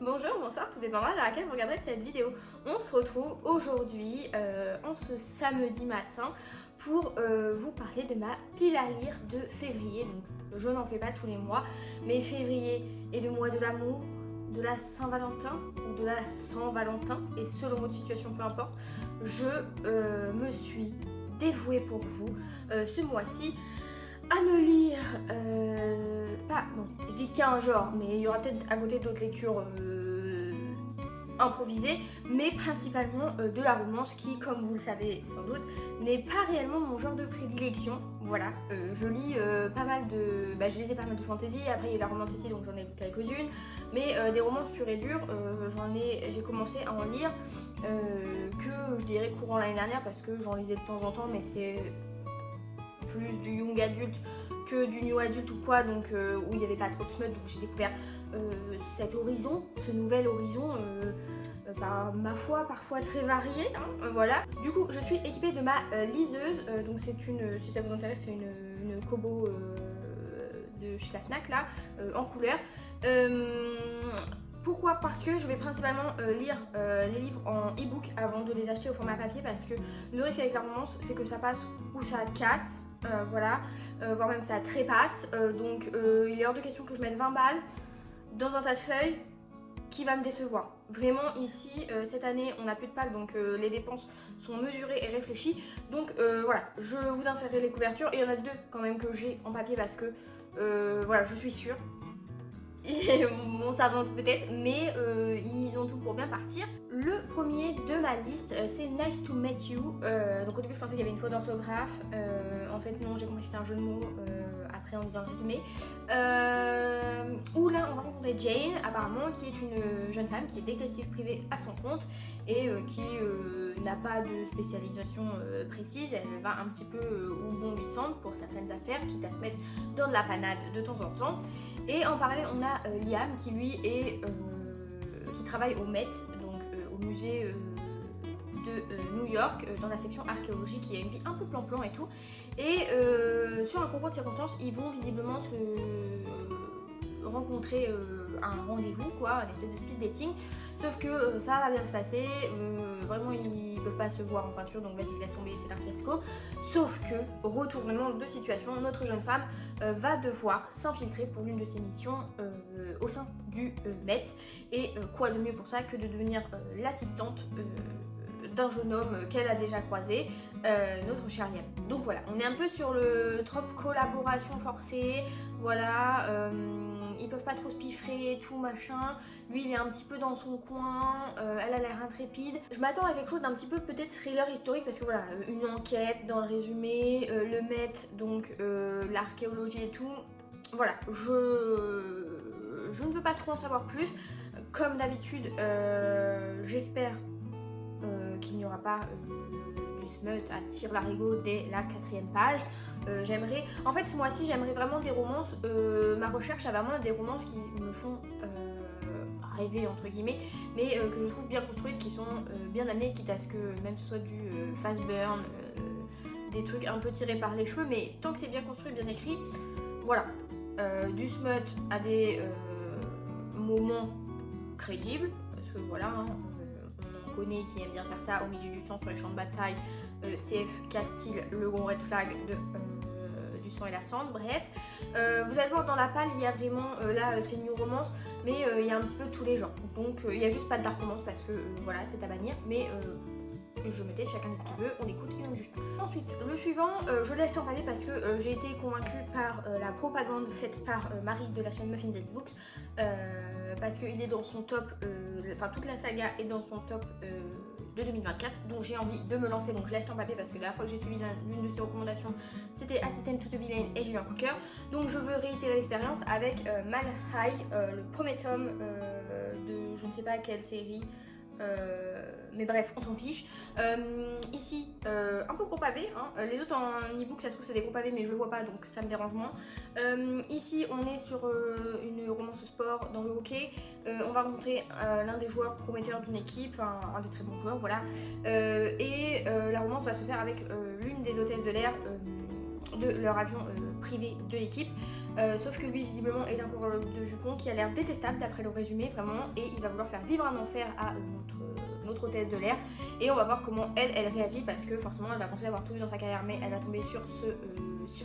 Bonjour, bonsoir, tout dépendra à laquelle vous regarderez cette vidéo. On se retrouve aujourd'hui, en ce samedi matin, pour vous parler de ma pile à lire de février. Donc je n'en fais pas tous les mois, mais février est le mois de l'amour, de la Saint-Valentin ou de la Saint-Valentin, et selon votre situation, peu importe, je me suis dévouée pour vous ce mois-ci à ne lire pas, bon, je dis qu'un genre, mais il y aura peut-être à côté d'autres lectures improvisées, mais principalement de la romance qui, comme vous le savez sans doute, n'est pas réellement mon genre de prédilection. Voilà, je lis pas mal de, je lisais pas mal de fantasy, après il y a la romantasy donc j'en ai lu quelques-unes, mais des romances pures et dures, j'ai commencé à en lire que je dirais courant l'année dernière parce que j'en lisais de temps en temps, mais c'est plus du young adulte que du new adulte ou quoi, donc où il n'y avait pas trop de smut, donc j'ai découvert cet horizon, ce nouvel horizon, ma foi, parfois très varié, hein, voilà. Du coup, je suis équipée de ma liseuse, donc c'est une, si ça vous intéresse, c'est une Kobo de chez la Fnac là, en couleur. Pourquoi? Parce que je vais principalement lire les livres en e-book avant de les acheter au format papier, parce que le risque avec la romance, c'est que ça passe ou ça casse. Voilà, voire même ça trépasse, donc il est hors de question que je mette 20 balles dans un tas de feuilles qui va me décevoir. Vraiment ici, cette année on n'a plus de pales, donc les dépenses sont mesurées et réfléchies, donc voilà, je vous insérerai les couvertures, et il y en a deux quand même que j'ai en papier parce que voilà, je suis sûre. Et bon, ça avance peut-être, mais ils ont tout pour bien partir. Le premier de ma liste, c'est Nice to Meet You. Donc au début, je pensais qu'il y avait une faute d'orthographe. En fait, non, j'ai compris que c'était un jeu de mots après en lisant le résumé. Où là, on va rencontrer Jane, apparemment, qui est une jeune femme qui est détective privée à son compte et qui n'a pas de spécialisation précise. Elle va un petit peu où bon lui semble pour certaines affaires, quitte à se mettre dans de la panade de temps en temps. Et en parallèle, on a Liam qui lui qui travaille au Met, donc au musée de New York, dans la section archéologie, qui a une vie un peu plan-plan et tout. Et sur un concours de circonstances, ils vont visiblement se rencontrer un rendez-vous, quoi, une espèce de speed dating. Sauf que ça va bien se passer, vraiment ils peuvent pas se voir en peinture, donc vas-y laisse tomber, c'est un fiasco. Sauf que, retournement de situation, notre jeune femme va devoir s'infiltrer pour l'une de ses missions au sein du Met. Et quoi de mieux pour ça que de devenir l'assistante d'un jeune homme qu'elle a déjà croisé, notre cher Liam. Donc voilà, on est un peu sur le trope collaboration forcée, voilà, ils peuvent pas trop se piffrer, tout machin. Lui, il est un petit peu dans son coin, elle a l'air intrépide. Je m'attends à quelque chose d'un petit peu peut-être thriller historique, parce que voilà, une enquête dans le résumé, le Met, donc l'archéologie et tout. Voilà, je ne veux pas trop en savoir plus. Comme d'habitude, j'espère qu'il n'y aura pas du smut à tire-larigot dès la 4e page. J'aimerais, en fait ce mois-ci j'aimerais vraiment des romances, ma recherche a vraiment des romances qui me font rêver entre guillemets, mais que je trouve bien construites, qui sont bien amenées, quitte à ce que même ce soit du fast burn, des trucs un peu tirés par les cheveux, mais tant que c'est bien construit, bien écrit, voilà. Du smut à des moments crédibles, parce que voilà, hein, on connaît qui aime bien faire ça au milieu du sang sur les champs de bataille, CF Castille, le gros red flag de du sang et la cendre, bref. Vous allez voir dans la palle, il y a vraiment, là c'est une new romance, mais il y a un petit peu tous les genres. Donc il n'y a juste pas de dark romance parce que voilà, c'est à bannir, mais je mettais chacun dit ce qu'il veut, on écoute et on juge pas. Ensuite, le suivant, je l'ai acheté en papier parce que j'ai été convaincue par la propagande faite par Marie de la chaîne Muffins and Books, parce qu'il est dans son top, enfin toute la saga est dans son top de 2024, donc j'ai envie de me lancer, donc je l'ai acheté en papier parce que la dernière fois que j'ai suivi l'une de ses recommandations, c'était Assistant to the Villain et j'ai eu un coup de cœur, donc je veux réitérer l'expérience avec Man High, le premier tome de je ne sais pas quelle série. Mais bref, on s'en fiche. Ici, un peu gros pavé, hein. Les autres en e-book, ça se trouve c'est des gros pavés, mais je le vois pas, donc ça me dérange moins. Ici, on est sur une romance sport dans le hockey. On va rencontrer l'un des joueurs prometteurs d'une équipe, un des très bons joueurs, voilà. Et la romance va se faire avec l'une des hôtesses de l'air de leur avion privé de l'équipe. Sauf que lui visiblement est un coureur de jupons qui a l'air détestable d'après le résumé vraiment, et il va vouloir faire vivre un enfer à notre hôtesse de l'air, et on va voir comment elle réagit, parce que forcément elle va penser avoir tout vu dans sa carrière, mais elle va tomber sur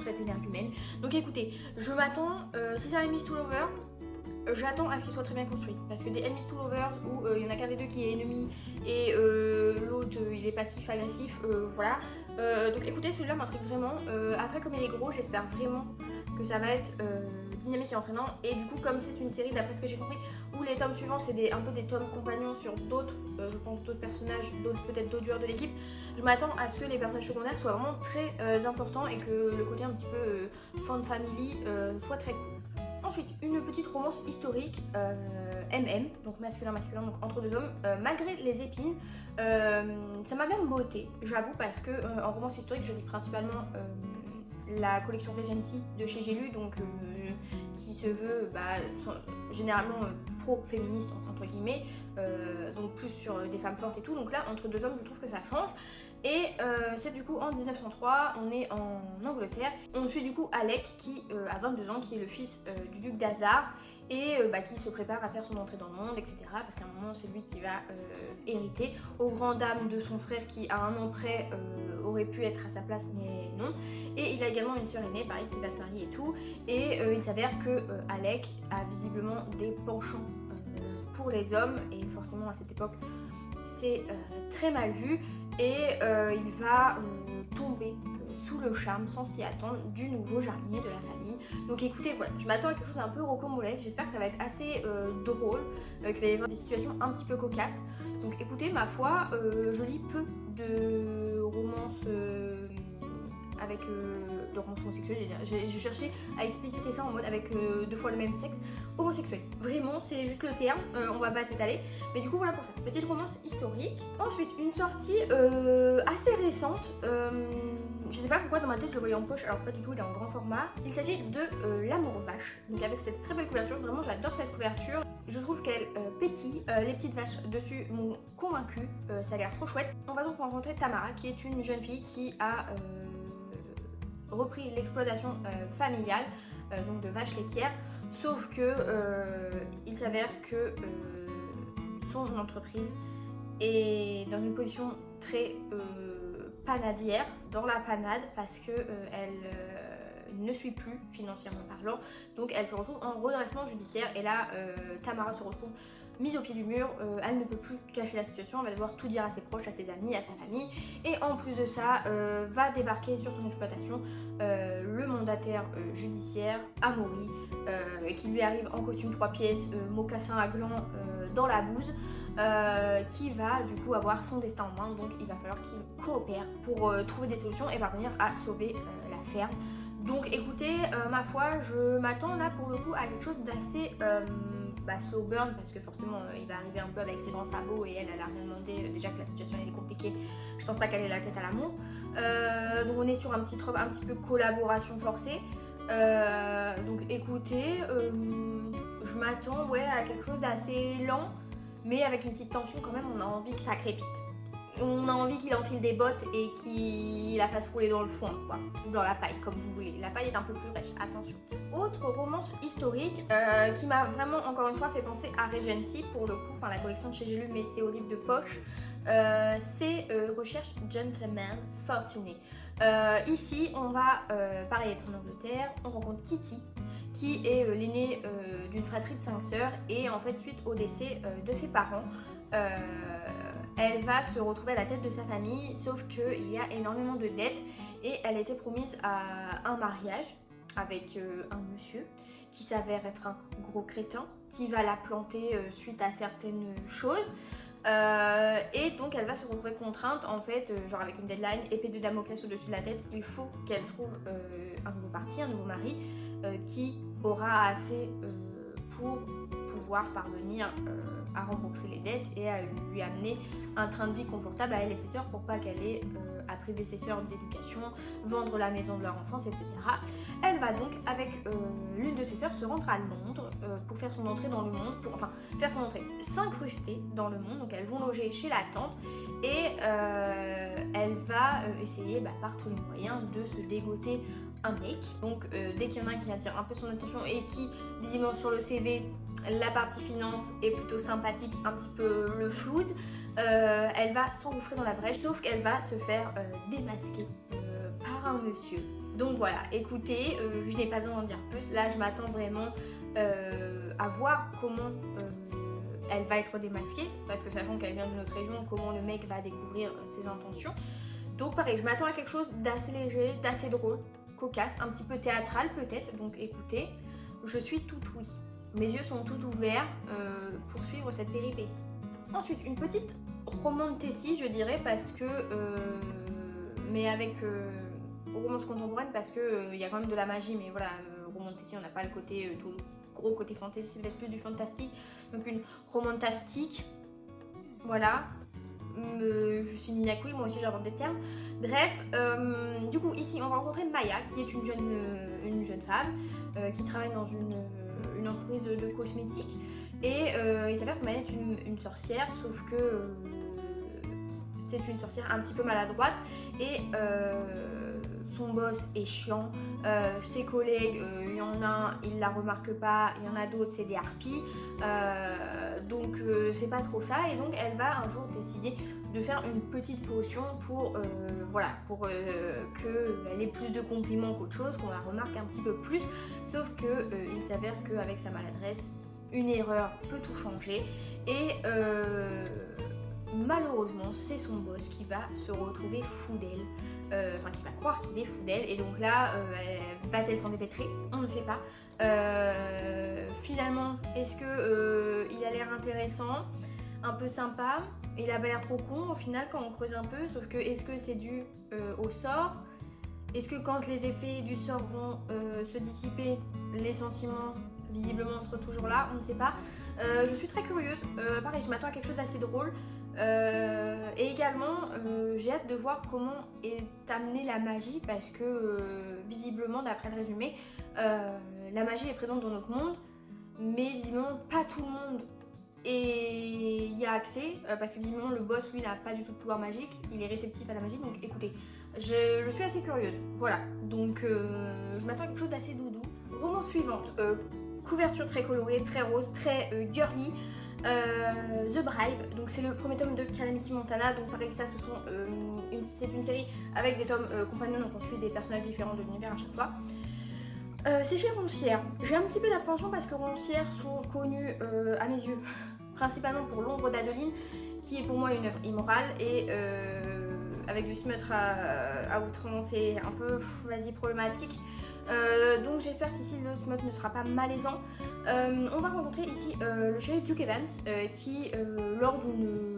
cette énergumène. Donc écoutez, je m'attends, si c'est un Enemies to Lovers, j'attends à ce qu'il soit très bien construit, parce que des Enemies to Lovers où il y en a qu'un des deux qui est ennemi et l'autre il est passif agressif, voilà. Donc écoutez, celui-là m'intrigue vraiment. Après, comme il est gros, j'espère vraiment que ça va être dynamique et entraînant. Et du coup, comme c'est une série, d'après ce que j'ai compris, où les tomes suivants c'est un peu des tomes compagnons sur d'autres, je pense d'autres personnages, peut-être d'autres joueurs de l'équipe, je m'attends à ce que les personnages secondaires soient vraiment très importants et que le côté un petit peu fan family soit très cool. Ensuite, une petite romance historique, MM, donc masculin-masculin, donc entre deux hommes, malgré les épines, ça m'a bien botté, j'avoue, parce que en romance historique, je lis principalement la collection Regency de chez J'ai lu, donc qui se veut généralement pro-féministe entre guillemets, donc plus sur des femmes fortes et tout. Donc là, entre deux hommes, je trouve que ça change. Et c'est du coup en 1903, on est en Angleterre. On suit du coup Alec qui a 22 ans, qui est le fils du duc d'Hazard et qui se prépare à faire son entrée dans le monde, etc. Parce qu'à un moment, c'est lui qui va hériter, aux grandes dames de son frère qui, à un an près, aurait pu être à sa place, mais non. Et il a également une sœur aînée, pareil, qui va se marier et tout. Et il s'avère que Alec a visiblement des penchants pour les hommes, et forcément à cette époque, c'est très mal vu. Et il va tomber sous le charme, sans s'y attendre, du nouveau jardinier de la famille. Donc écoutez, voilà, je m'attends à quelque chose d'un peu rocambolesque, j'espère que ça va être assez drôle, qu'il va y avoir des situations un petit peu cocasses. Donc écoutez, ma foi, je lis peu de romances avec de romances homosexuelles, je cherchais à expliciter ça en mode avec deux fois le même sexe, homosexuel. Vraiment, c'est juste le terme, on va pas s'étaler. Mais du coup, voilà pour ça, petite romance historique. Ensuite, une sortie assez récente, je sais pas pourquoi dans ma tête je le voyais en poche, alors pas du tout, il est en grand format. Il s'agit de L'amour vache, donc avec cette très belle couverture, vraiment j'adore cette couverture. Je trouve qu'elle pétille, les petites vaches dessus m'ont convaincue, ça a l'air trop chouette. On va donc rencontrer Tamara, qui est une jeune fille qui a repris l'exploitation familiale, donc de vaches laitières, sauf que il s'avère que son entreprise est dans une position très panadière, dans la panade, parce que elle ne suit plus financièrement parlant, donc elle se retrouve en redressement judiciaire. Et là Tamara se retrouve mise au pied du mur, elle ne peut plus cacher la situation, elle va devoir tout dire à ses proches, à ses amis, à sa famille. Et en plus de ça, va débarquer sur son exploitation le mandataire judiciaire, Amaury, qui lui arrive en costume 3 pièces, mocassin à gland, dans la bouse, qui va du coup avoir son destin en main. Donc il va falloir qu'il coopère pour trouver des solutions et parvenir à sauver la ferme. Donc écoutez, ma foi, je m'attends là pour le coup à quelque chose d'assez slow burn, parce que forcément il va arriver un peu avec ses grands sabots et elle a rien demandé, déjà que la situation elle est compliquée, je pense pas qu'elle ait la tête à l'amour. Donc on est sur un petit peu collaboration forcée. Donc écoutez, je m'attends à quelque chose d'assez lent, mais avec une petite tension quand même, on a envie que ça crépite. On a envie qu'il enfile des bottes et qu'il la fasse rouler dans le foin, quoi. Ou dans la paille, comme vous voulez. La paille est un peu plus fraîche, attention. Autre romance historique qui m'a vraiment, encore une fois, fait penser à Regency, pour le coup, enfin la collection de chez J'ai lu, mais c'est au livre de poche. C'est Recherche Gentleman Fortuné. Ici, on va, pareil, être en Angleterre, on rencontre Kitty, qui est l'aînée d'une fratrie de 5 sœurs, et en fait, suite au décès de ses parents, elle va se retrouver à la tête de sa famille, sauf qu'il y a énormément de dettes, et elle était promise à un mariage avec un monsieur qui s'avère être un gros crétin, qui va la planter suite à certaines choses. Et donc elle va se retrouver contrainte en fait, genre avec une deadline, épée de Damoclès au-dessus de la tête. Il faut qu'elle trouve un nouveau parti, un nouveau mari qui aura assez pour pouvoir parvenir à rembourser les dettes et à lui amener un train de vie confortable à elle et ses sœurs, pour pas qu'elle ait à priver ses sœurs d'éducation, vendre la maison de leur enfance, etc. Elle va donc avec l'une de ses sœurs se rendre à Londres pour faire son entrée dans le monde, faire son entrée, s'incruster dans le monde. Donc elles vont loger chez la tante et elle va essayer par tous les moyens de se dégoter un mec. Donc dès qu'il y en a un qui attire un peu son attention et qui visiblement sur le CV, la partie finance est plutôt sympathique, un petit peu le flouze, elle va s'engouffrer dans la brèche, sauf qu'elle va se faire démasquer par un monsieur. Donc voilà, écoutez, je n'ai pas besoin d'en dire plus, là je m'attends vraiment à voir comment elle va être démasquée, parce que sachant qu'elle vient de notre région, comment le mec va découvrir ses intentions. Donc pareil, je m'attends à quelque chose d'assez léger, d'assez drôle, cocasse, un petit peu théâtral peut-être, donc écoutez, je suis tout oui. Mes yeux sont tout ouverts pour suivre cette péripétie. Ensuite, une petite romantécie, je dirais, parce que... mais avec romance contemporaine, parce que il y a quand même de la magie, mais voilà, romantécie, on n'a pas le côté, tout le gros côté fantasy, c'est peut-être plus du fantastique. Donc une romantastique, voilà. Je suis Nina Quill, moi aussi j'invente des termes. Bref, du coup ici on va rencontrer Maya, qui est une jeune femme qui travaille dans une entreprise de cosmétiques. Et il s'avère que Maya est une sorcière, sauf que c'est une sorcière un petit peu maladroite. Et son boss est chiant, ses collègues, il y en a un, ils la remarquent pas, il y en a d'autres, c'est des harpies, donc c'est pas trop ça. Et donc elle va un jour décider de faire une petite potion pour voilà, pour qu'elle ait plus de compliments qu'autre chose, qu'on la remarque un petit peu plus. Sauf que il s'avère qu'avec sa maladresse, une erreur peut tout changer. Et malheureusement, c'est son boss qui va se retrouver fou d'elle. Enfin, qui va croire qu'il est fou d'elle, et donc là, va-t-elle s'en dépêtrer? On ne sait pas. Finalement, est-ce que il a l'air intéressant, un peu sympa? Il a pas l'air trop con au final quand on creuse un peu, sauf que est-ce que c'est dû au sort? Est-ce que quand les effets du sort vont se dissiper, les sentiments visiblement seront toujours là? On ne sait pas. Je suis très curieuse. Pareil, je m'attends à quelque chose d'assez drôle. Et également j'ai hâte de voir comment est amenée la magie, parce que visiblement d'après le résumé, la magie est présente dans notre monde, mais visiblement pas tout le monde y a accès, parce que visiblement le boss lui n'a pas du tout de pouvoir magique, il est réceptif à la magie. Donc écoutez, je suis assez curieuse, voilà, donc je m'attends à quelque chose d'assez doudou. Romance suivante, couverture très colorée, très rose, très girly. The Bribe, donc c'est le premier tome de Calamity Montana. Donc pareil, ça ce sont c'est une série avec des tomes compagnons, donc on suit des personnages différents de l'univers à chaque fois. C'est chez Roncière. J'ai un petit peu d'appréhension parce que Roncière sont connus à mes yeux principalement pour L'ombre d'Adeline, qui est pour moi une œuvre immorale et avec du smut à outrance et un peu vas-y problématique. Donc j'espère qu'ici le smut ne sera pas malaisant. On va rencontrer ici le shérif Duke Evans qui lors d'une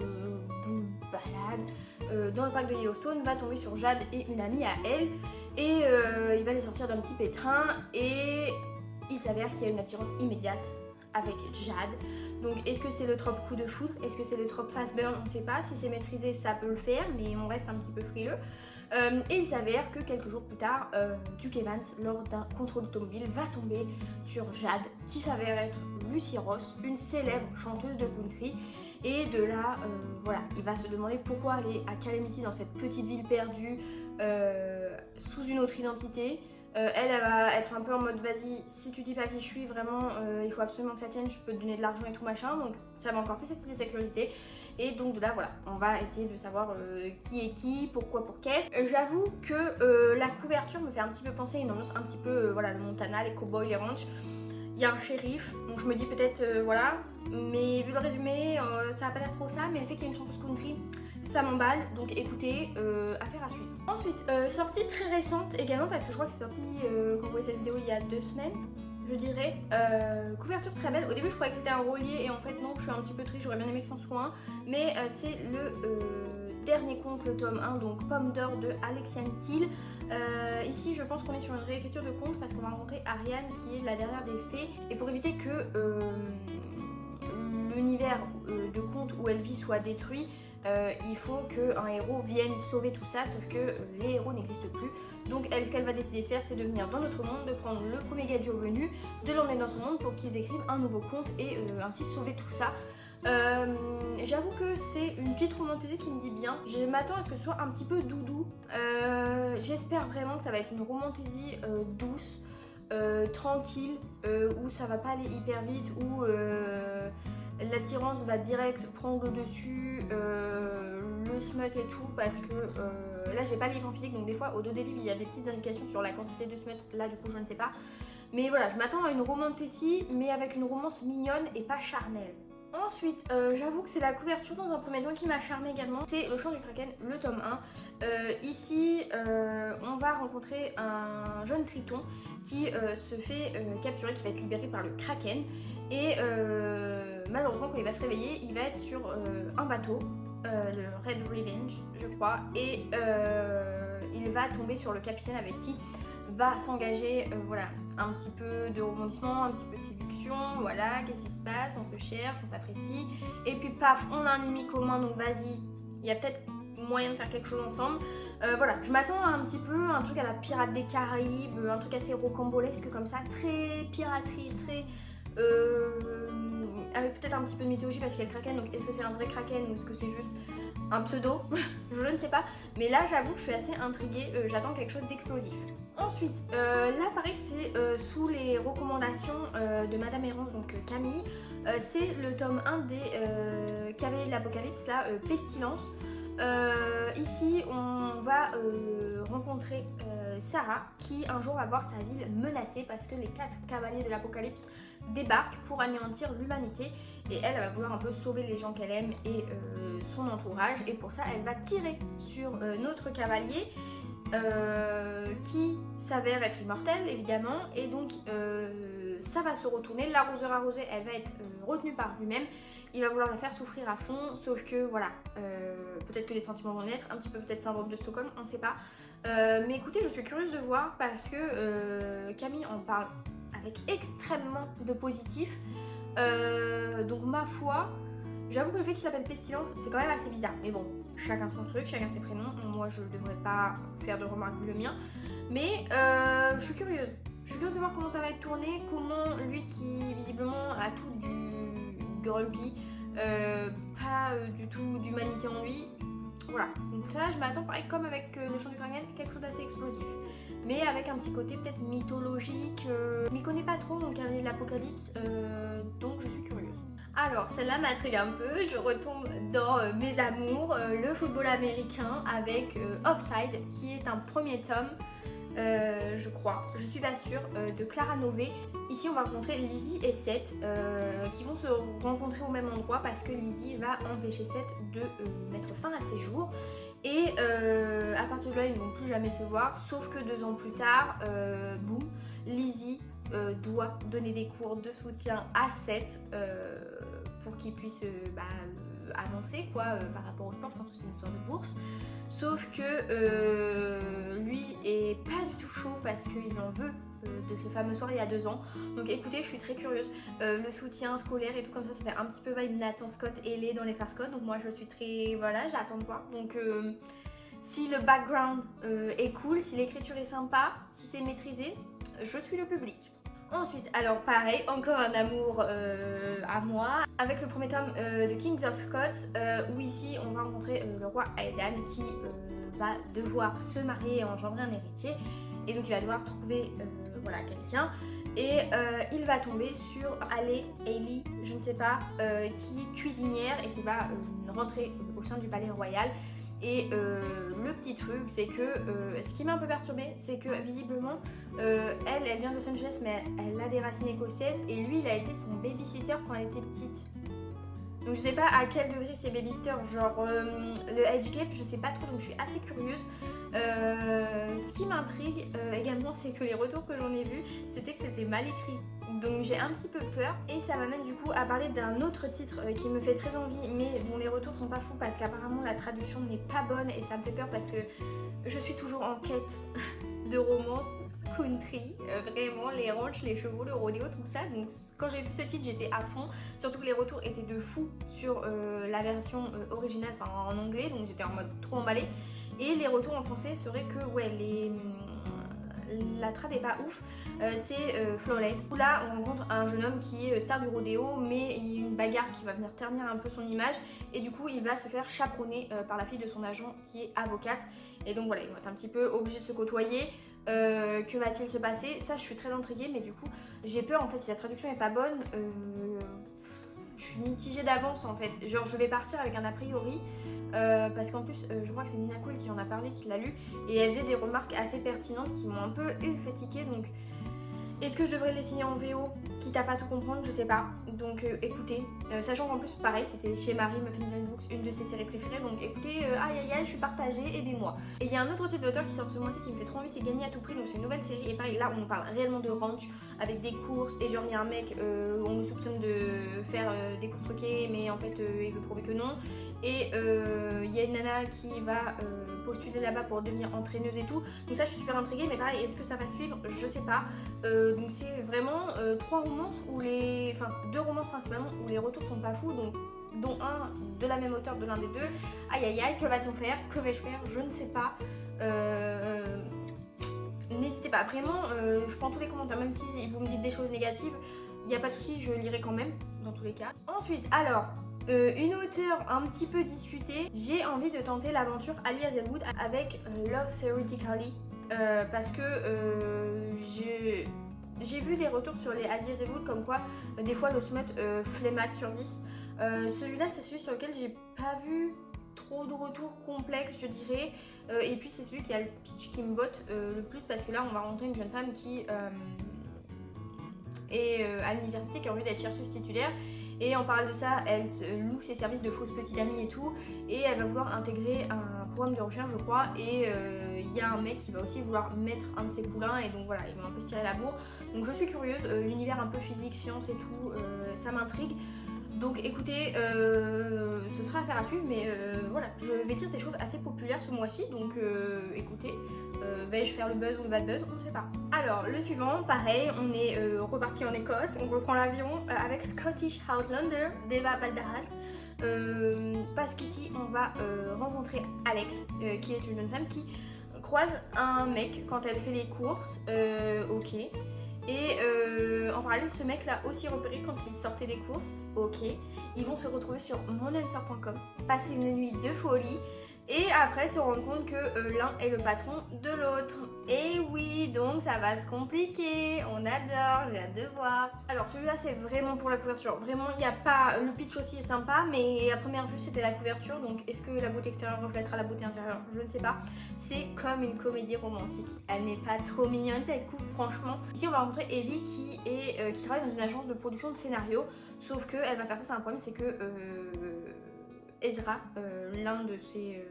balade dans le parc de Yellowstone va tomber sur Jade et une amie à elle, et il va les sortir d'un petit pétrin, et il s'avère qu'il y a une attirance immédiate avec Jade. Donc est-ce que c'est le trope coup de foudre, est-ce que c'est le trope fast burn, on ne sait pas. Si c'est maîtrisé ça peut le faire, mais on reste un petit peu frileux. Et il s'avère que quelques jours plus tard, Duke Evans, lors d'un contrôle automobile, va tomber sur Jade, qui s'avère être Lucy Ross, une célèbre chanteuse de country. Et de là, voilà, il va se demander pourquoi aller à Calamity, dans cette petite ville perdue, sous une autre identité. Elle va être un peu en mode vas-y, si tu dis pas qui je suis, vraiment il faut absolument que ça tienne, je peux te donner de l'argent et tout machin. Donc ça va encore plus attiser sa curiosité. Et donc de là voilà, on va essayer de savoir qui est qui, pourquoi, pour qu'est-ce. J'avoue que la couverture me fait un petit peu penser à une ambiance un petit peu voilà, le Montana, les cowboys, les ranchs. Il y a un shérif, donc je me dis peut-être voilà, mais vu le résumé ça a pas l'air trop ça, mais le fait qu'il y ait une chanteuse country, ça m'emballe. Donc écoutez, affaire à suivre. Ensuite, sortie très récente également, parce que je crois que c'est sorti quand vous voyez cette vidéo il y a 2 semaines, je dirais. Couverture très belle. Au début je croyais que c'était un relié et en fait non, je suis un petit peu triste, j'aurais bien aimé que c'en soit un. Mais c'est le dernier conte, le tome 1, donc Pomme d'or de Alexiane Thiel. Ici je pense qu'on est sur une réécriture de conte, parce qu'on va rencontrer Ariane qui est la dernière des fées. Et pour éviter que l'univers de conte où elle vit soit détruit, il faut qu'un héros vienne sauver tout ça, sauf que les héros n'existent plus. Donc elle, ce qu'elle va décider de faire, c'est de venir dans notre monde, de prendre le premier gadget venu, de l'emmener dans son monde pour qu'ils écrivent un nouveau conte et ainsi sauver tout ça. J'avoue que c'est une petite romantisée qui me dit bien. Je m'attends à ce que ce soit un petit peu doudou. J'espère vraiment que ça va être une romantisie douce, tranquille, où ça va pas aller hyper vite, où l'attirance va direct prendre le dessus, le smut et tout, parce que là j'ai pas l'écran physique, donc des fois au dos des livres il y a des petites indications sur la quantité de smut, là du coup je ne sais pas. Mais voilà, je m'attends à une romanticie, mais avec une romance mignonne et pas charnelle. Ensuite, j'avoue que c'est la couverture dans un premier temps qui m'a charmé également. C'est Le Chant du Kraken, le tome 1. Ici, on va rencontrer un jeune triton qui se fait capturer, qui va être libéré par le Kraken. Et malheureusement, quand il va se réveiller, il va être sur un bateau, le Red Revenge, je crois. Et il va tomber sur le capitaine avec qui va s'engager, voilà, un petit peu de rebondissement, un petit peu de séduction, voilà, qu'est-ce qui se passe, on se cherche, on s'apprécie, et puis paf, on a un ennemi commun, donc vas-y, il y a peut-être moyen de faire quelque chose ensemble. Voilà, je m'attends à un petit peu un truc à la Pirate des Caraïbes, un truc assez rocambolesque comme ça, très piraterie, très... avec peut-être un petit peu de mythologie parce qu'il y a le Kraken, donc est-ce que c'est un vrai Kraken ou est-ce que c'est juste un pseudo? Je ne sais pas, mais là j'avoue que je suis assez intriguée, j'attends quelque chose d'explosif. Ensuite, là pareil c'est sous les recommandations de Madame Errance, donc Camille, c'est le tome 1 des Cavaliers de l'Apocalypse, là, Pestilence. Ici on va rencontrer Sarah qui un jour va voir sa ville menacée parce que les 4 cavaliers de l'Apocalypse débarquent pour anéantir l'humanité et elle va vouloir un peu sauver les gens qu'elle aime et son entourage, et pour ça elle va tirer sur notre cavalier qui s'avère être immortel évidemment, et donc ça va se retourner, l'arroseur arrosé elle va être retenue par lui-même, il va vouloir la faire souffrir à fond, sauf que voilà, peut-être que les sentiments vont naître, un petit peu peut-être syndrome de Stockholm, on ne sait pas. Mais écoutez, je suis curieuse de voir parce que Camille en parle avec extrêmement de positif. Donc ma foi, j'avoue que le fait qu'il s'appelle Pestilence, c'est quand même assez bizarre. Mais bon, chacun son truc, chacun ses prénoms. Moi, je devrais pas faire de remarques vu le mien. Mais je suis curieuse. Je suis curieuse de voir comment ça va être tourné, comment lui qui visiblement a tout du grumpy, pas du tout d'humanité en lui. Voilà, donc ça je m'attends pareil comme avec le Chant du Kraken, quelque chose d'assez explosif. Mais avec un petit côté peut-être mythologique. Je m'y connais pas trop en Cavalier de l'Apocalypse, donc je suis curieuse. Alors celle-là m'intrigue un peu, je retombe dans mes amours, le football américain avec Offside qui est un premier tome. Je crois, je suis pas sûre, de Clara Nové. Ici on va rencontrer Lizzie et Seth qui vont se rencontrer au même endroit parce que Lizzie va empêcher Seth de mettre fin à ses jours, et à partir de là ils ne vont plus jamais se voir, sauf que 2 ans plus tard, boum, Lizzie doit donner des cours de soutien à Seth pour qu'il puisse avancer quoi, par rapport au sport. Je pense que c'est une histoire de bourse, sauf que lui est pas du tout chaud parce qu'il en veut de ce fameux soir il y a 2 ans. Donc écoutez, je suis très curieuse, le soutien scolaire et tout comme ça fait un petit peu vibe Nathan Scott et Ellie dans les frères Scott, donc moi je suis très, voilà, j'attends de voir. Donc si le background est cool, si l'écriture est sympa, si c'est maîtrisé, je suis le public. Ensuite, alors pareil, encore un amour à moi, avec le premier tome de Kings of Scots, où ici on va rencontrer le roi Aedan qui va devoir se marier et engendrer un héritier, et donc il va devoir trouver voilà, quelqu'un, et il va tomber sur Hailey, je ne sais pas, qui est cuisinière et qui va rentrer au sein du palais royal. Et le petit truc, c'est que ce qui m'a un peu perturbée, c'est que visiblement elle vient de Los Angeles, mais elle a des racines écossaises, et lui il a été son babysitter quand elle était petite. Donc je sais pas à quel degré c'est babysitter, genre le age gap, je sais pas trop, donc je suis assez curieuse. Ce qui m'intrigue également, c'est que les retours que j'en ai vus, c'était que c'était mal écrit. Donc j'ai un petit peu peur, et ça m'amène du coup à parler d'un autre titre qui me fait très envie, mais dont les retours sont pas fous parce qu'apparemment la traduction n'est pas bonne, et ça me fait peur parce que je suis toujours en quête de romance country, vraiment les ranchs, les chevaux, le rodéo, tout ça. Donc quand j'ai vu ce titre, j'étais à fond, surtout que les retours étaient de fou sur la version originale, enfin en anglais, donc j'étais en mode trop emballée. Et les retours en français seraient que ouais, la trad est pas ouf, c'est Flawless. Où là on rencontre un jeune homme qui est star du rodéo, mais il y a une bagarre qui va venir ternir un peu son image et du coup il va se faire chaperonner par la fille de son agent qui est avocate. Et donc voilà, ils vont être un petit peu obligés de se côtoyer. Que va-t-il se passer? Ça je suis très intriguée, mais du coup j'ai peur en fait si la traduction est pas bonne. Je suis mitigée d'avance en fait. Genre je vais partir avec un a priori. Parce qu'en plus je crois que c'est Nina Cool qui en a parlé, qui l'a lu, et elle faisait des remarques assez pertinentes qui m'ont un peu fatiguée. Donc est-ce que je devrais l'essayer en VO quitte à pas tout comprendre? Je sais pas. Donc écoutez, sachant qu'en plus pareil c'était chez Marie Muffins and Books, une de ses séries préférées, donc écoutez, aïe aïe aïe, je suis partagée, aidez-moi. Et il y a un autre type d'auteur qui sort ce mois-ci qui me fait trop envie, c'est Gagner à tout prix, donc c'est une nouvelle série, et pareil là on parle réellement de ranch avec des courses, et genre il y a un mec, on le soupçonne de faire des courses truquées, mais en fait il veut prouver que non. Et il y a une nana qui va postuler là-bas pour devenir entraîneuse et tout. Donc ça je suis super intriguée, mais pareil, est-ce que ça va suivre? Je sais pas. Donc c'est vraiment 3 romances où les... Enfin 2 romances principalement où les retours sont pas fous, donc dont un de la même auteur de l'un des deux. Aïe aïe aïe, que va-t-on faire? Que vais-je faire? Je ne sais pas. N'hésitez pas, vraiment, je prends tous les commentaires, même si vous me dites des choses négatives, il n'y a pas de souci, je lirai quand même, dans tous les cas. Ensuite, alors... une auteure un petit peu discutée, j'ai envie de tenter l'aventure Ali Hazelwood avec Love Theoretically parce que j'ai vu des retours sur les Ali Hazelwood comme quoi des fois le smut flemmasse sur 10. Celui-là c'est celui sur lequel j'ai pas vu trop de retours complexes je dirais, et puis c'est celui qui a le pitch qui me botte le plus parce que là on va rencontrer une jeune femme qui est à l'université, qui a envie d'être chercheuse titulaire. Et en parlant de ça, elle loue ses services de fausse petite amie et tout, et elle va vouloir intégrer un programme de recherche je crois, et il y a un mec qui va aussi vouloir mettre un de ses poulains, et donc voilà, ils vont un peu se tirer la bourre. Donc je suis curieuse, l'univers un peu physique, science et tout, ça m'intrigue. Donc écoutez, ce sera affaire à suivre, mais voilà, je vais dire des choses assez populaires ce mois-ci, donc écoutez, vais-je faire le buzz ou le bad buzz, on ne sait pas. Alors le suivant, pareil, on est reparti en Écosse, on reprend l'avion avec Scottish Outlander d'Eva Balderas, parce qu'ici on va rencontrer Alex, qui est une jeune femme qui croise un mec quand elle fait les courses, ok. Et en parallèle, ce mec l'a aussi repéré quand il sortait des courses. Ok. Ils vont se retrouver sur monenseur.com, passer une nuit de folie et après se rendre compte que l'un est le patron de l'autre. Et oui, donc ça va se compliquer. On adore, j'ai hâte de voir. Alors celui-là c'est vraiment pour la couverture. Vraiment, il n'y a pas... Le pitch aussi est sympa, mais à première vue c'était la couverture. Donc est-ce que la beauté extérieure reflètera la beauté intérieure? Je ne sais pas. C'est comme une comédie romantique. Elle n'est pas trop mignonne cette coupe, franchement. Ici on va rencontrer Evie qui travaille dans une agence de production de scénarios. Sauf qu'elle va faire face à un problème, c'est que Ezra, l'un de ses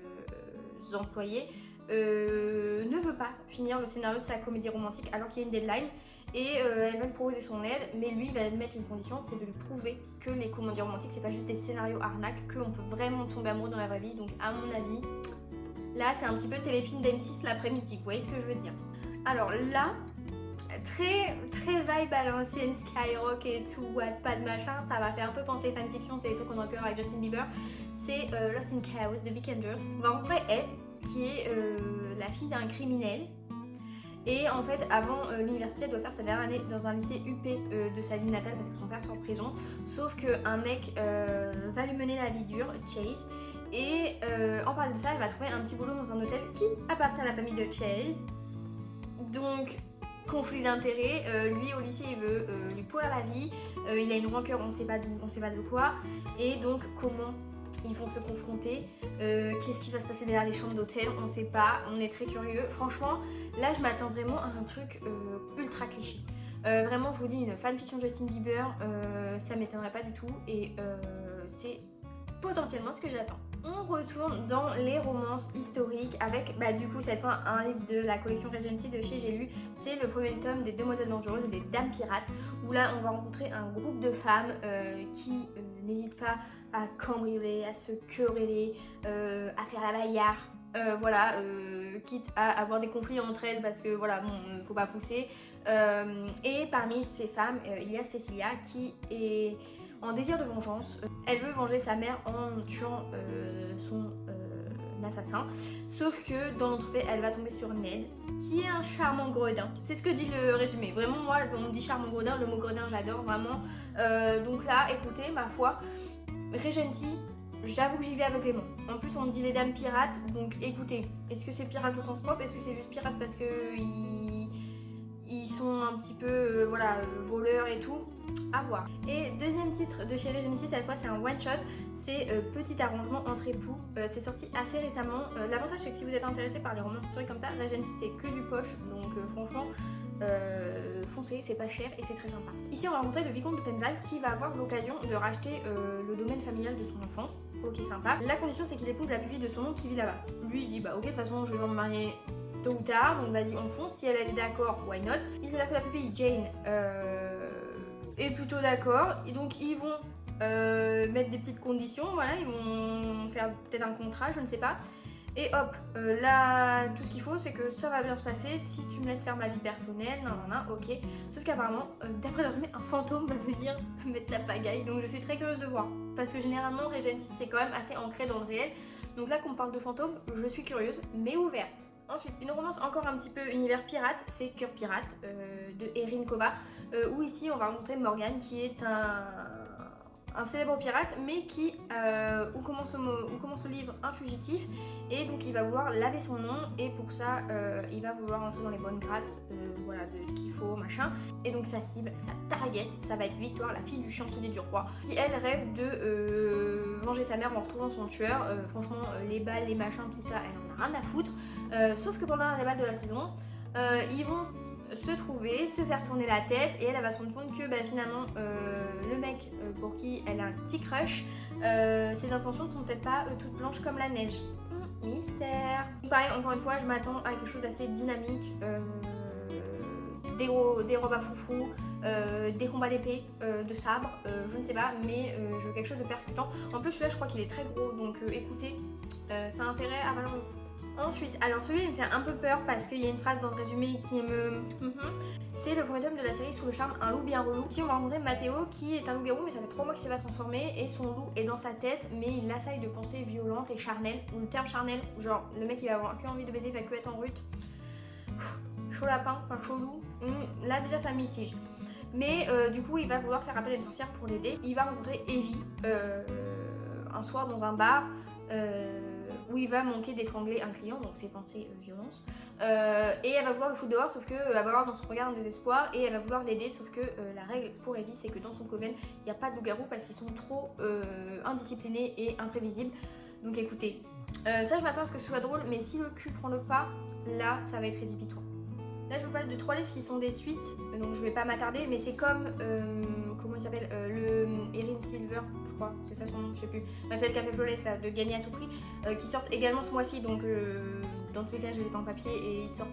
employés, ne veut pas finir le scénario de sa comédie romantique alors qu'il y a une deadline. Et elle va lui proposer son aide, mais lui va mettre une condition, c'est de lui prouver que les comédies romantiques c'est pas juste des scénarios arnaques, qu'on peut vraiment tomber amoureux dans la vraie vie. Donc à mon avis, là c'est un petit peu téléfilm d'M6 l'après-midi, vous voyez ce que je veux dire. Alors là, très vibe à l'ancienne Skyrock et tout, Wattpad machin, ça va faire un peu penser fanfiction, c'est des trucs qu'on aurait pu avoir avec Justin Bieber. C'est Lost in Chaos de Vikeندers. On va rencontrer Ed, qui est la fille d'un criminel. Et en fait, avant l'université, elle doit faire sa dernière année dans un lycée UP de sa ville natale parce que son père est en prison. Sauf qu'un mec va lui mener la vie dure, Chase. Et en parlant de ça, elle va trouver un petit boulot dans un hôtel qui appartient à la famille de Chase. Donc, conflit d'intérêts, lui au lycée il veut lui pourrir la vie, il a une rancœur, on sait pas d'où, on sait pas de quoi, et donc comment ils vont se confronter, qu'est-ce qui va se passer derrière les chambres d'hôtel, on sait pas, on est très curieux. Franchement, là je m'attends vraiment à un truc ultra cliché. Vraiment je vous dis, une fanfiction Justin Bieber, ça m'étonnerait pas du tout, et c'est potentiellement ce que j'attends. On retourne dans les romances historiques avec du coup cette fois un livre de la collection Regency de chez J'ai lu. C'est le premier tome des Demoiselles Dangereuses et des Dames Pirates, où là on va rencontrer un groupe de femmes qui n'hésitent pas à cambrioler, à se quereller, à faire la bagarre, voilà, quitte à avoir des conflits entre elles parce que voilà, bon, faut pas pousser. Et parmi ces femmes, il y a Cecilia qui est en désir de vengeance. Elle veut venger sa mère en tuant son assassin. Sauf que dans l'entrefait, elle va tomber sur Ned, qui est un charmant gredin. C'est ce que dit le résumé. Vraiment, moi, on me dit charmant gredin, le mot gredin, j'adore vraiment. Donc là, écoutez, ma foi, Regency, j'avoue que j'y vais aveuglément. En plus, on me dit les dames pirates, donc écoutez, est-ce que c'est pirate au sens propre? Est-ce que c'est juste pirate parce que ils sont un petit peu voleurs et tout? À voir. Et deuxième titre de chez Regency, cette fois c'est un one shot, c'est Petit arrangement entre époux. C'est sorti assez récemment. L'avantage c'est que si vous êtes intéressé par les romans historiques comme ça, Regency c'est que du poche, donc franchement foncez, c'est pas cher et c'est très sympa. Ici on va rencontrer le vicomte de Penval qui va avoir l'occasion de racheter le domaine familial de son enfance. Ok, sympa. La condition c'est qu'il épouse la pupille de son oncle qui vit là-bas. Lui il dit bah ok, de toute façon je vais me marier tôt ou tard, donc vas-y on fonce. Si elle est d'accord, why not. Il s'avère que la pupille Jane est plutôt d'accord, et donc ils vont mettre des petites conditions, voilà, ils vont faire peut-être un contrat, je ne sais pas. Et hop, là, tout ce qu'il faut, c'est que ça va bien se passer si tu me laisses faire ma vie personnelle, nan, ok. Sauf qu'apparemment, d'après le résumé, un fantôme va venir mettre la pagaille, donc je suis très curieuse de voir. Parce que généralement, Regency, c'est quand même assez ancré dans le réel. Donc là, qu'on parle de fantôme, je suis curieuse, mais ouverte. Ensuite, une romance encore un petit peu univers pirate, c'est Cœur pirate de Erin Kova, où ici on va rencontrer Morgan qui est un célèbre pirate, mais qui, où commence le livre, un fugitif, et donc il va vouloir laver son nom, et pour ça il va vouloir entrer dans les bonnes grâces voilà, de ce qu'il faut, machin. Et donc sa cible, sa target, ça va être Victoire, la fille du chancelier du roi, qui elle rêve de venger sa mère en retrouvant son tueur. Franchement, les balles, les machins, tout ça, elle en a rien à foutre. Sauf que pendant les balles de la saison, ils vont se trouver, se faire tourner la tête, et elle va se rendre compte que finalement le mec pour qui elle a un petit crush, ses intentions ne sont peut-être pas toutes blanches comme la neige. Mystère. Pareil, encore une fois, je m'attends à quelque chose d'assez dynamique, des robes à foufou, des combats d'épée, de sabre, je ne sais pas, mais je veux quelque chose de percutant. En plus celui-là je crois qu'il est très gros, donc écoutez, ça a intérêt à valoir le coup. Ensuite, alors celui-là il me fait un peu peur parce qu'il y a une phrase dans le résumé qui me... C'est le premier tome de la série Sous le charme, un loup bien relou. Ici on va rencontrer Mathéo qui est un loup-garou, mais ça fait 3 mois qu'il s'est pas transformé, et son loup est dans sa tête, mais il assaille de pensées violentes et charnelles. Le terme charnel, genre le mec il va avoir que envie de baiser, il va que être en rut. Chaud lapin, enfin chaud loup, là déjà ça mitige. Mais du coup il va vouloir faire appel à une sorcière pour l'aider. Il va rencontrer Evie un soir dans un bar où il va manquer d'étrangler un client, donc c'est pensées violence. Et elle va vouloir le foutre dehors, sauf qu'elle va avoir dans son regard un désespoir, et elle va vouloir l'aider, sauf que la règle pour Evie c'est que dans son coven il n'y a pas de loup-garou parce qu'ils sont trop indisciplinés et imprévisibles. Donc écoutez, ça je m'attends à ce que ce soit drôle, mais si le cul prend le pas, là ça va être rédhibitoire. Là je vous parle de 3 livres qui sont des suites, donc je vais pas m'attarder, mais c'est comme, comment il s'appelle, le Erin Silver, je crois, c'est ça son nom, je sais plus, celle qui a fait Flawless de gagner à tout prix, qui sortent également ce mois-ci, donc dans tous les cas je les ai pas en papier et ils sortent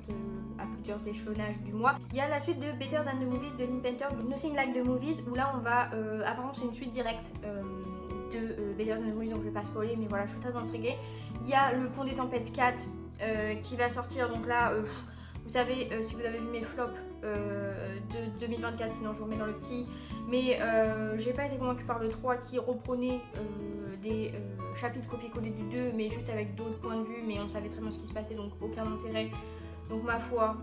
à plusieurs échelonnages du mois. Il y a la suite de Better Than the Movies de Lynn Painter, Nothing Like the Movies, où là on va, apparemment c'est une suite directe de Better Than the Movies, donc je vais pas spoiler, mais voilà, je suis très intriguée. Il y a Le Pont des Tempêtes 4 qui va sortir, donc là... vous savez, si vous avez vu mes flops de 2024, sinon je vous remets dans le petit. Mais j'ai pas été convaincue par le 3 qui reprenait des chapitres copier-coller du 2, mais juste avec d'autres points de vue, mais on savait très bien ce qui se passait, donc aucun intérêt. Donc ma foi,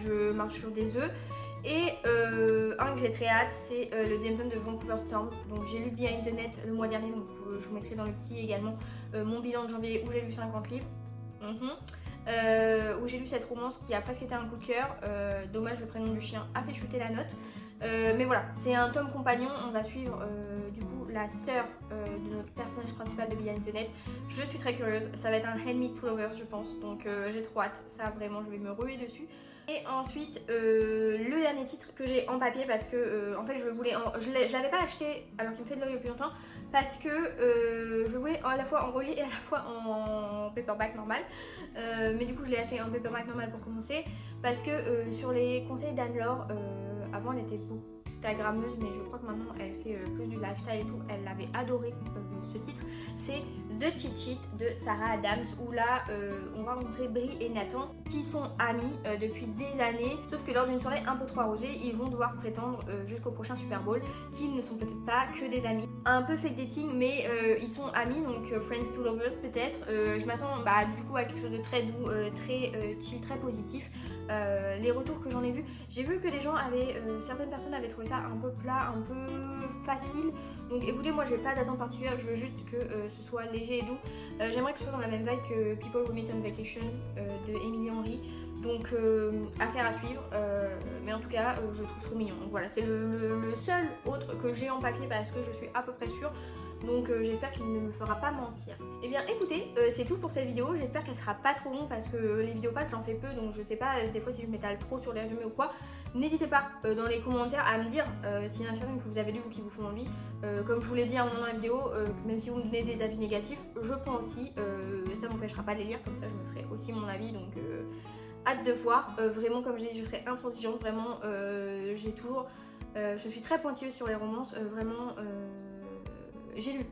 je marche sur des œufs. Et un que j'ai très hâte, c'est le deuxième tome de Vancouver Storms. Donc j'ai lu Behind the Net le mois dernier, donc je vous mettrai dans le petit également mon bilan de janvier où j'ai lu 50 livres. Où j'ai lu cette romance qui a presque été un coup de cœur. Dommage, le prénom du chien a fait chuter la note. Mais voilà, c'est un tome compagnon. On va suivre du coup la sœur de notre personnage principal de Behind the Net. Je suis très curieuse, ça va être un Enemies to Lovers je pense, donc j'ai trop hâte. Ça vraiment, je vais me ruer dessus. Et ensuite, le dernier titre que j'ai en papier parce que en fait je l'avais pas acheté alors qu'il me fait de l'œil depuis longtemps, parce que je voulais à la fois en relié et à la fois en paperback normal, mais du coup je l'ai acheté en paperback normal pour commencer parce que sur les conseils d'Anne-Laure, avant elle était instagrammeuse, mais je crois que maintenant elle fait plus du lifestyle et tout. Elle avait adoré ce titre. C'est The Cheat Sheet de Sarah Adams, où là on va rencontrer Brie et Nathan qui sont amis depuis des années, sauf que lors d'une soirée un peu trop arrosée, ils vont devoir prétendre jusqu'au prochain Super Bowl qu'ils ne sont peut-être pas que des amis. Un peu fake dating, mais ils sont amis, donc friends to lovers peut-être. Je m'attends du coup à quelque chose de très doux, très chill, très positif. Les retours que j'en ai vus, j'ai vu que les gens avaient, certaines personnes avaient trouvé ça un peu plat, un peu facile. Donc écoutez, moi j'ai pas d'attente particulière, je veux juste que ce soit léger et doux. J'aimerais que ce soit dans la même vibe que People Who Meet on Vacation de Emily Henry. Donc affaire à suivre, mais en tout cas je trouve trop mignon. Donc voilà, c'est le seul autre que j'ai en papier parce que je suis à peu près sûre. Donc j'espère qu'il ne me fera pas mentir. Et bien écoutez, c'est tout pour cette vidéo. J'espère qu'elle sera pas trop longue parce que les vidéos pattes j'en fais peu, donc je sais pas des fois si je m'étale trop sur les résumés ou quoi. N'hésitez pas dans les commentaires à me dire s'il y en a certaines que vous avez lues ou qui vous font envie. Comme je vous l'ai dit à un moment dans la vidéo, même si vous me donnez des avis négatifs, je prends aussi. Ça m'empêchera pas de les lire, comme ça je me ferai aussi mon avis. Donc hâte de voir. Vraiment comme je dis, je serai intransigeante. Vraiment, j'ai toujours... je suis très pointilleuse sur les romances. Vraiment... j'ai lu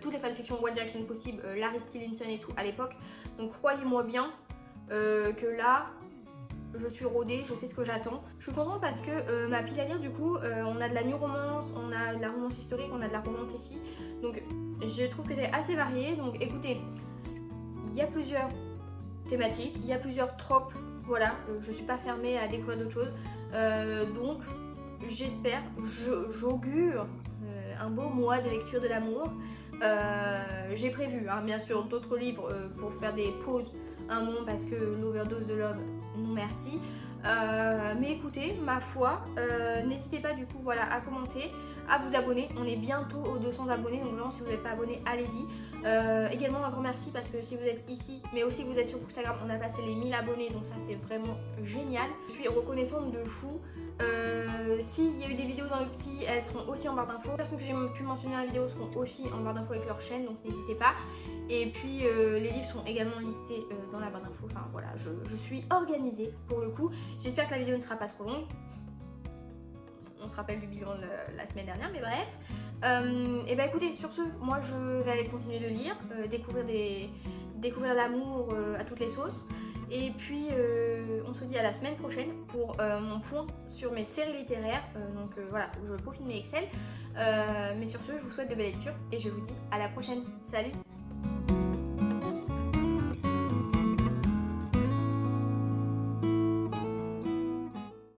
toutes les fanfictions One Direction possibles, Larry Stevenson et tout à l'époque. Donc croyez-moi bien que là, je suis rodée, je sais ce que j'attends. Je suis contente parce que ma pile à lire, du coup, on a de la new romance, on a de la romance historique, on a de la romantécie. Donc je trouve que c'est assez varié. Donc écoutez, il y a plusieurs thématiques, il y a plusieurs tropes. Voilà, je suis pas fermée à découvrir d'autres choses. Donc j'espère, j'augure un beau mois de lecture de l'amour. J'ai prévu bien sûr d'autres livres pour faire des pauses un moment parce que l'overdose de l'homme, non merci. Mais écoutez, ma foi, n'hésitez pas du coup voilà, à commenter, à vous abonner. On est bientôt aux 200 abonnés, donc vraiment si vous n'êtes pas abonné, allez-y. Également un grand merci parce que si vous êtes ici, mais aussi que vous êtes sur Instagram, on a passé les 1000 abonnés, donc ça c'est vraiment génial. Je suis reconnaissante de fou. S'il y a eu des vidéos dans le petit, elles seront aussi en barre d'infos. Les personnes que j'ai pu mentionner dans la vidéo seront aussi en barre d'infos avec leur chaîne, donc n'hésitez pas. Et puis les livres sont également listés dans la barre d'infos. Enfin voilà, je suis organisée pour le coup. J'espère que la vidéo ne sera pas trop longue. On se rappelle du bilan de la semaine dernière, mais bref. Et bah écoutez, sur ce, moi je vais aller continuer de lire, découvrir l'amour à toutes les sauces. Et puis on se dit à la semaine prochaine pour mon point sur mes séries littéraires. Donc voilà, faut que je peaufine mes Excel. Mais sur ce, je vous souhaite de belles lectures et je vous dis à la prochaine. Salut!